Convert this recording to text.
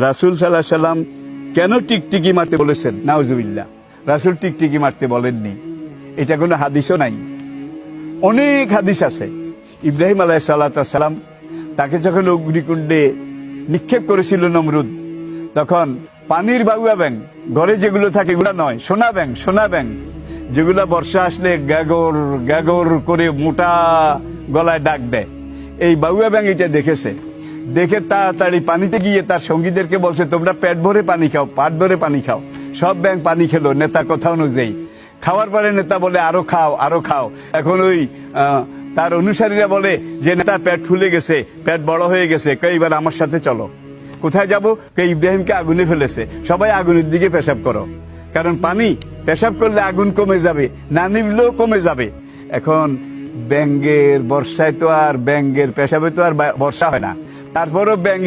রাসূল সাল্লাল্লাহু আলাইহি সাল্লাম কেন টিকটিকি মারতে বলেছেন? নাউজুবিল্লাহ, রাসূল টিকটিকি মারতে বলেননি, এটা কোনো হাদিসও নাই। অনেক হাদিস আছে। ইব্রাহিম আলাইহিস সালাম তাকে যখন অগ্নিকুণ্ডে নিক্ষেপ করেছিল নমরুদ, তখন পানির বাউয়া ব্যাং, ঘরে যেগুলো থাকে এগুলো নয়, সোনা ব্যাং যেগুলা বর্ষা আসলে গ্যাগর গ্যাগর করে মোটা গলায় ডাক দেয়, এই বাউয়া ব্যাং এটা দেখেছে। দেখে তাড়াতাড়ি পানিতে গিয়ে তার সঙ্গীদেরকে বলছে, তোমরা পেট ভরে পানি খাও, পাট ভরে পানি খাও। সব ব্যাং পানি খেলো নেতার কথা অনুযায়ী। খাওয়ার পরে নেতা বলে আরো খাও আরো খাও। এখন ওই তার অনুসারীরা বলে যে নেতার পেট ফুলে গেছে, পেট বড় হয়ে গেছে, এবার আমার সাথে চলো। কোথায় যাবো? ইব্রাহিমকে আগুনে ফেলেছে, সবাই আগুনের দিকে পেশাব করো, কারণ পানি পেশাব করলে আগুন কমে যাবে, না নিবলেও কমে যাবে। এখন ব্যাঙ্গের বর্ষায় তো আর ব্যাঙ্গের পেশাবে তো আর বর্ষা হয় না, তারপরও ব্যাঙ্গ